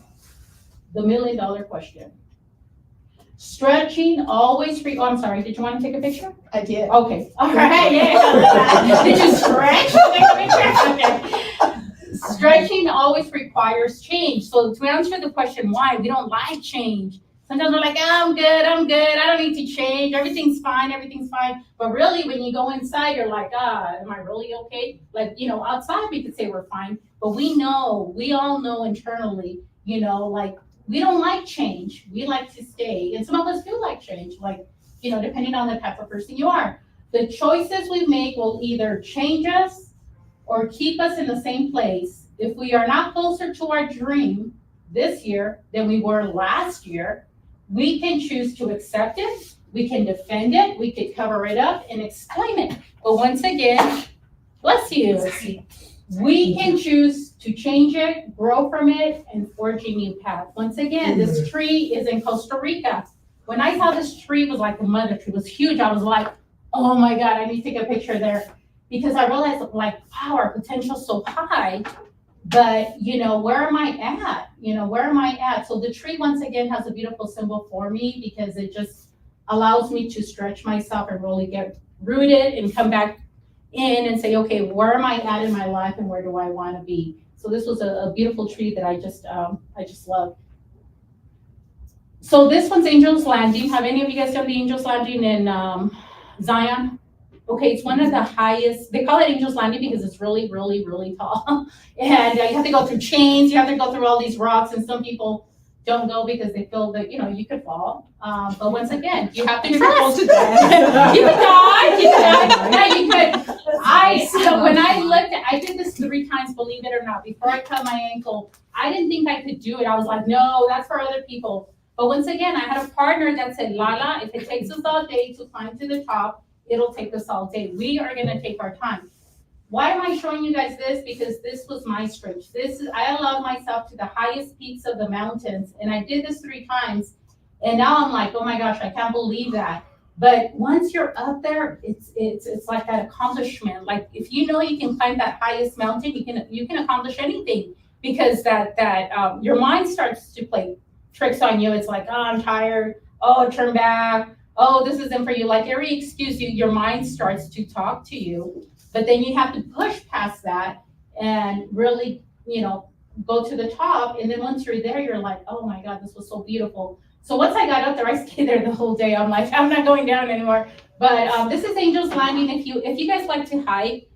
the $1 million question. Stretching always I'm sorry, did you want to take a picture? I did. Okay, all right, yeah. Did you stretch? Take a picture? Okay. Stretching always requires change. So to answer the question why, we don't like change. Sometimes we're like, oh, I'm good, I don't need to change, everything's fine. But really, when you go inside, you're like, am I really okay? Like, outside we could say we're fine, but we all know internally, like, we don't like change. We like to stay. And some of us do like change, like, depending on the type of person you are. The choices we make will either change us or keep us in the same place. If we are not closer to our dream this year than we were last year, we can choose to accept it, we can defend it, we could cover it up and explain it. But once again, bless you, we can choose to change it, grow from it, and forge a new path. Once again, this tree is in Costa Rica. When I saw this tree, it was like a mother tree, it was huge. I was like, oh my God, I need to take a picture there. Because I realized, like, wow, our potential's so high, but, where am I at? So the tree, once again, has a beautiful symbol for me because it just allows me to stretch myself and really get rooted and come back in and say, okay, where am I at in my life and where do I want to be? So this was a beautiful tree that I just love. So this one's Angel's Landing. Have any of you guys done the Angel's Landing in Zion? Okay, it's one of the highest, they call it Angel's Landing because it's really, really, really tall. And you have to go through chains, you have to go through all these rocks, and some people don't go because they feel that, you could fall. But once again, you have to trust. You could die, Yeah, you could. So when I looked at, I did this 3 times, believe it or not, before I cut my ankle. I didn't think I could do it. I was like, no, that's for other people. But once again, I had a partner that said, Lala, if it takes us all day to climb to the top, it'll take us all day. We are gonna take our time. Why am I showing you guys this? Because this was my stretch. I allowed myself to the highest peaks of the mountains, and I did this 3 times. And now I'm like, oh my gosh, I can't believe that. But once you're up there, it's like that accomplishment. Like if you know you can climb that highest mountain, you can accomplish anything, because your mind starts to play tricks on you. It's like, oh, I'm tired. Oh, turn back. Oh, this isn't for you. Like every excuse, your mind starts to talk to you. But then you have to push past that and really, go to the top. And then once you're there, you're like, oh my God, this was so beautiful. So once I got up there, I stayed there the whole day. I'm like, I'm not going down anymore. But this is Angel's Landing. If you guys like to hike,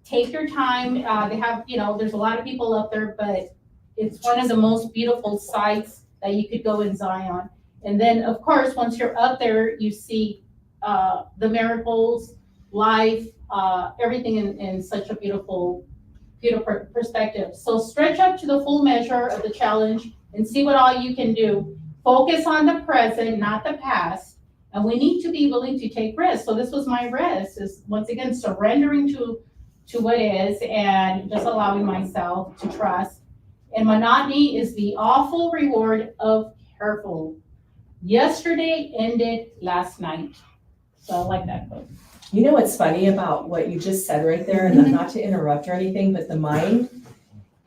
take your time. They have, there's a lot of people up there, but it's one of the most beautiful sites that you could go in Zion. And then, of course, once you're up there, you see the miracles, life, everything in such a beautiful perspective. So stretch up to the full measure of the challenge and see what all you can do. Focus on the present, not the past. And we need to be willing to take risks. So this was my risk, is once again surrendering to what is and just allowing myself to trust. And monotony is the awful reward of careful. Yesterday ended last night. So I like that quote. You know what's funny about what you just said right there, and not to interrupt or anything, but the mind,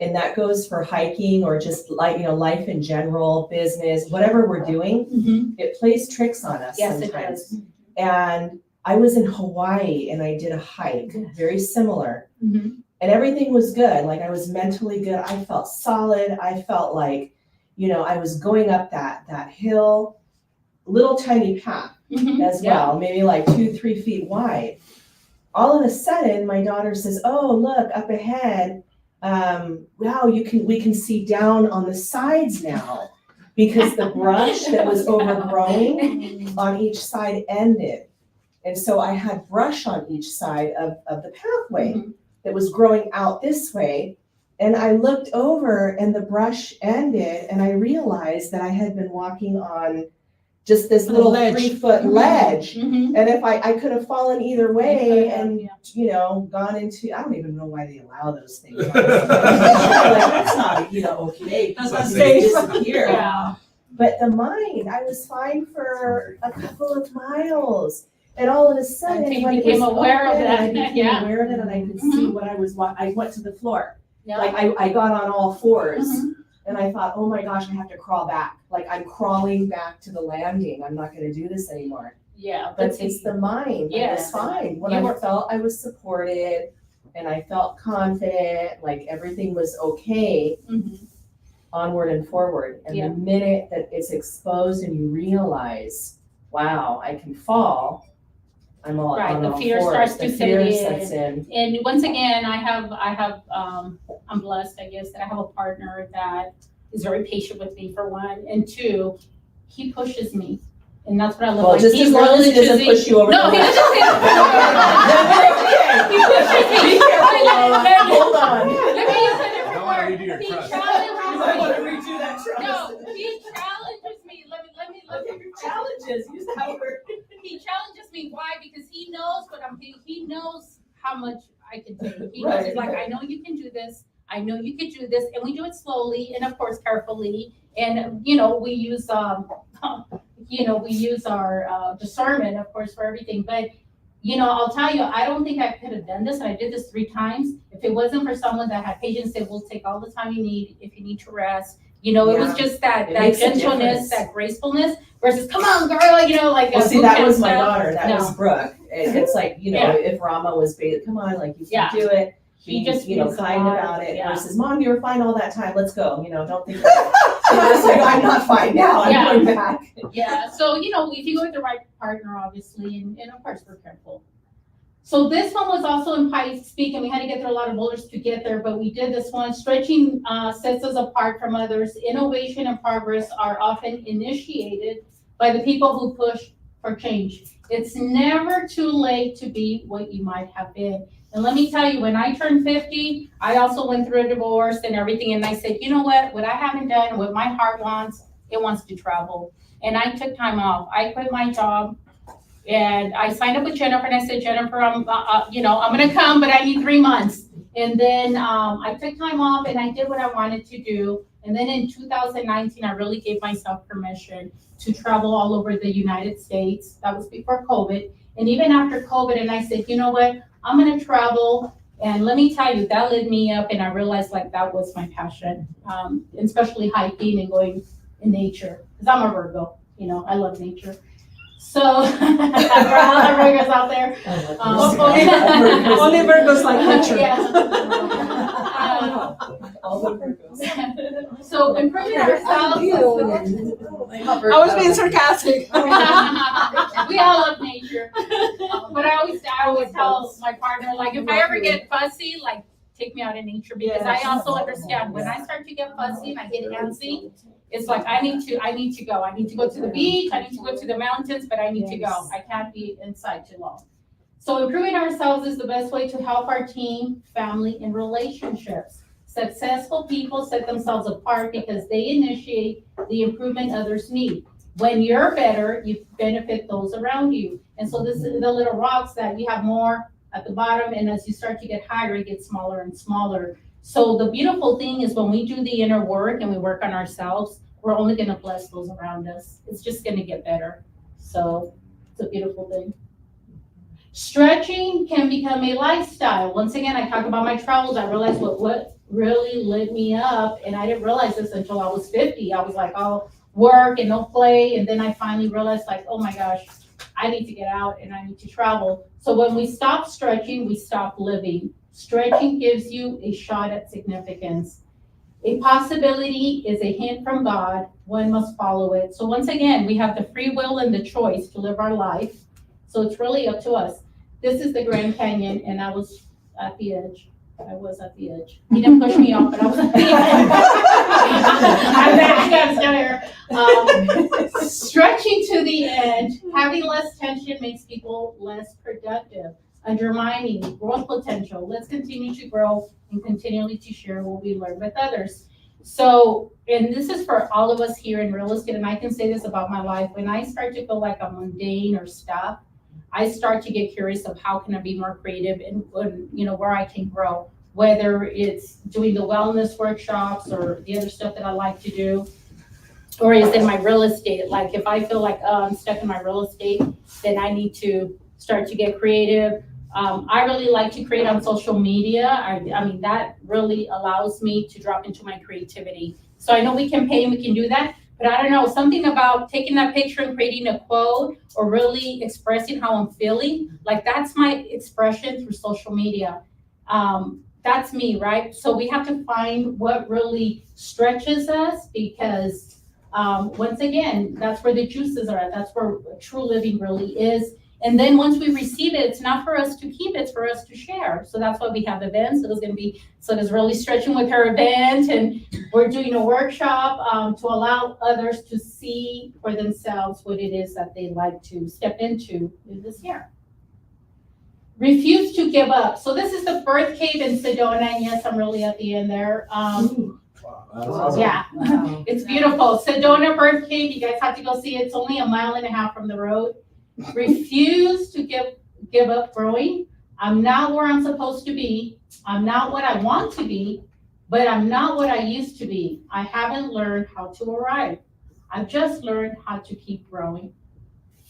and that goes for hiking or just like, life in general, business, whatever we're doing, it plays tricks on us Yes, sometimes. it does. And I was in Hawaii and I did a hike, very similar. Mhm. And everything was good. Like I was mentally good. I felt solid. I felt like, I was going up that hill, little tiny path as well, maybe like 2-3 feet wide. All of a sudden, my daughter says, "Oh, look up ahead. Wow, we can see down on the sides now, because the brush that was overgrowing on each side ended." And so I had brush on each side of the pathway that was growing out this way. And I looked over and the brush ended, and I realized that I had been walking on just this little 3-foot ledge. And if I could have fallen either way and, gone into, I don't even know why they allow those things. Like, that's not, okay. That's Just safe. disappear. Yeah. But the mind, I was fine for a couple of miles. And all of a sudden, Until you when it became was aware of open, that, I became yeah. aware of it, and I could see what I went to the floor. Yeah. Like I got on all fours, and I thought, oh my gosh, I have to crawl back. Like I'm crawling back to the landing. I'm not gonna do this anymore. Yeah. But it's the mind. It was Yes. fine. When You I were- felt I was supported and I felt confident, like everything was okay, onward and forward. And Yeah. the minute that it's exposed and you realize, wow, I can fall, I'm all Right, on the all fear fours. starts The to fear set sets in. And once again, I'm blessed, I guess, that I have a partner that is very patient with me, for one, and 2, he pushes me. And that's what I love. Well, Like, just he as long as really he doesn't choosing- push you over No, the he ledge. doesn't. He pushes me. Be careful, Lola. Hold on. Let me use a different I don't wanna word. redo your He trust. challenges me. redo that No, he challenges me. Let me. Challenges, use that word. He challenges me. Why? Because he knows what I'm doing. He knows how much I can take. He knows, Right. he's like, I know you can do this. I know you could do this. And we do it slowly and of course carefully. And, we use, we use our discernment, of course, for everything. But, I'll tell you, I don't think I could have done this. And I did this 3 times. If it wasn't for someone that had patience, said, we'll take all the time you need if you need to rest. It was just that It makes a gentleness, difference. that gracefulness. versus come on, girl, you know, like. Well, a see, boot that camp was my stuff. daughter, that was No. Brooke. It's like, you know, Yeah. if Rama was bait, come on, like, you Yeah. can do it. She Be, just you know, feels a kind lot, about it yeah. versus, Mom, you were fine all that time, let's go, you know, don't think about it. And I was like, I'm not fine now, I'm Yeah. going back. Yeah, so, you know, if you go with the right partner, obviously, and of course, we're careful. So this one was also in Pikes Peak, and we had to get through a lot of boulders to get there, but we did this one. Stretching sets us apart from others. Innovation and progress are often initiated by the people who push for change. It's never too late to be what you might have been. And let me tell you, when I turned 50, I also went through a divorce and everything, and I said, you know what I haven't done, what my heart wants, it wants to travel. And I took time off. I quit my job. And I signed up with Jennifer and I said, Jennifer, I'm gonna come, but I need 3 months. And then I took time off and I did what I wanted to do. And then in 2019, I really gave myself permission to travel all over the United States. That was before COVID. And even after COVID, and I said, you know what, I'm gonna travel. And let me tell you, that lit me up and I realized like that was my passion, especially hiking and going in nature. Because I'm a Virgo, you know, I love nature. So, for all the Virgos out there. Only Virgos like nature. Yeah. All the Virgos. So improving ourselves. I was being sarcastic. We all love nature. But I always tell my partner, like, if I ever get fussy, like, take me out in nature, because I also understand when I start to get fussy and I get antsy, it's like I need to go. I need to go to the beach, I need to go to the mountains, but I need to go. I can't be inside too long. So improving ourselves is the best way to help our team, family, and relationships. Successful people set themselves apart because they initiate the improvement others need. When you're better, you benefit those around you. And so this is the little rocks that you have more at the bottom, and as you start to get higher, it gets smaller and smaller. So the beautiful thing is when we do the inner work and we work on ourselves, we're only gonna bless those around us. It's just gonna get better. So it's a beautiful thing. Stretching can become a lifestyle. Once again, I talk about my travels. I realized what really lit me up, and I didn't realize this until I was 50. I was like, oh, work and no play. And then I finally realized like, oh my gosh, I need to get out and I need to travel. So when we stop stretching, we stop living. Stretching gives you a shot at significance. A possibility is a hint from God. One must follow it. So once again, we have the free will and the choice to live our life. So it's really up to us. This is the Grand Canyon, and I was at the edge. I was at the edge. He didn't push me off, but I was at the edge. I'm back, I'm still here. Stretching to the edge, having less tension makes people less productive. Undermining growth potential. Let's continue to grow and continually to share what we learn with others. So, and this is for all of us here in real estate, and I can say this about my life. When I start to feel like I'm mundane or stuck, I start to get curious of how can I be more creative and, you know, where I can grow, whether it's doing the wellness workshops or the other stuff that I like to do, or is in my real estate. Like if I feel like, oh, I'm stuck in my real estate, then I need to start to get creative. I really like to create on social media. I mean, that really allows me to drop into my creativity. So I know we can pay and we can do that, but I don't know, something about taking that picture and creating a quote or really expressing how I'm feeling, like that's my expression through social media. That's me, right? So we have to find what really stretches us because once again, that's where the juices are at. That's where true living really is. And then once we receive it, it's not for us to keep, it's for us to share. So that's why we have events. So there's really stretching with her event, and we're doing a workshop to allow others to see for themselves what it is that they like to step into this year. Refuse to give up. So this is the birth cave in Sedona, and yes, I'm really at the end there. Yeah, it's beautiful. Sedona Birth Cave, you guys have to go see it. It's only 1.5 miles from the road. Refuse to give up growing. I'm not where I'm supposed to be. I'm not what I want to be, but I'm not what I used to be. I haven't learned how to arrive. I've just learned how to keep growing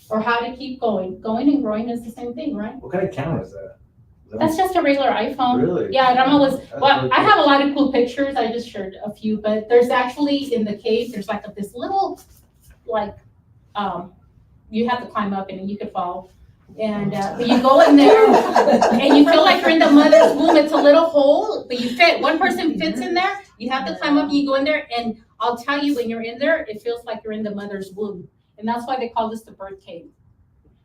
or how to keep going. Going and growing is the same thing, right? What kind of camera is that? That's just a regular iPhone. Really? Yeah, and I'm always, That's well, really I cool. have a lot of cool pictures. I just shared a few, but there's actually in the cave, there's like this little, like, you have to climb up and you could fall. And but you go in there and you feel like you're in the mother's womb. It's a little hole, but you fit. One person fits in there. You have to climb up and you go in there. And I'll tell you, when you're in there, it feels like you're in the mother's womb. And that's why they call this the birth cave.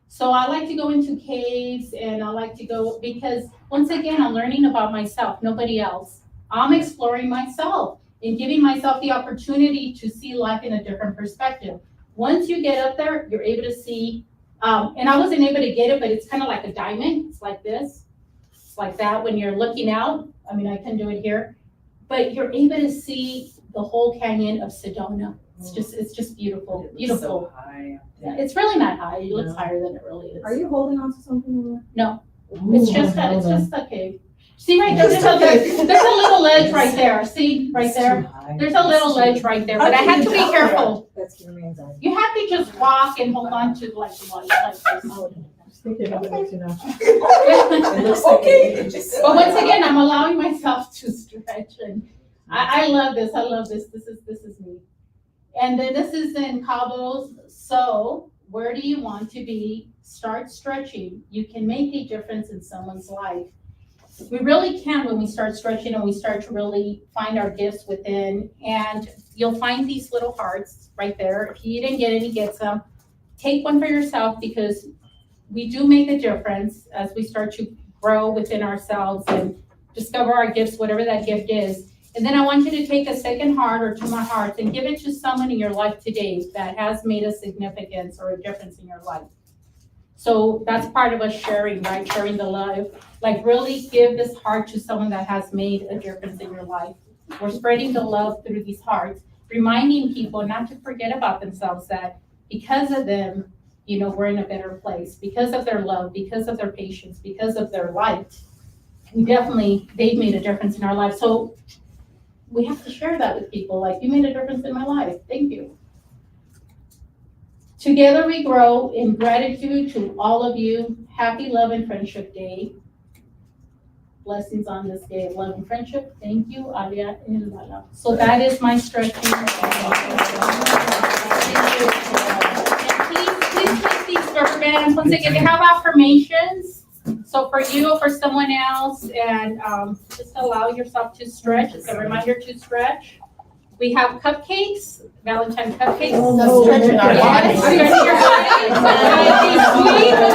So I like to go into caves, and I like to go because, once again, I'm learning about myself, nobody else. I'm exploring myself and giving myself the opportunity to see life in a different perspective. Once you get up there, you're able to see, and I wasn't able to get it, but it's kind of like a diamond. It's like this. It's like that when you're looking out. I mean, I can do it here. But you're able to see the whole canyon of Sedona. It's just beautiful, beautiful. So high. Yeah, it's really not high. It looks higher than it really is. Are you holding on to something? No, it's just a cave. See right there, there's a little ledge right there. See right there? There's a little ledge right there, but I had to be careful. That's giving me anxiety. You have to just walk and hold on to like the wall like this. Okay. But once again, I'm allowing myself to stretch, and I love this. I love this. This is me. And then this is in Cabos. So where do you want to be? Start stretching. You can make a difference in someone's life. We really can when we start stretching and we start to really find our gifts within. And you'll find these little hearts right there. If you didn't get any, get some. Take one for yourself, because we do make a difference as we start to grow within ourselves and discover our gifts, whatever that gift is. And then I want you to take a second heart or 2 more hearts and give it to someone in your life today that has made a significance or a difference in your life. So that's part of us sharing, right? Sharing the love. Like, really give this heart to someone that has made a difference in your life. We're spreading the love through these hearts, reminding people not to forget about themselves, that because of them, you know, we're in a better place. Because of their love, because of their patience, because of their light, they've made a difference in our life. So we have to share that with people. Like, you made a difference in my life. Thank you. Together we grow. In gratitude to all of you. Happy Love and Friendship Day. Blessings on this day of love and friendship. Thank you, Alia and Lala. So that is my stretching. And please take these rubber bands. Once again, they have affirmations. So for you or for someone else, and just allow yourself to stretch. It's a reminder to stretch. We have cupcakes, Valentine cupcakes. Stretching our bodies. Yes, stretching your body.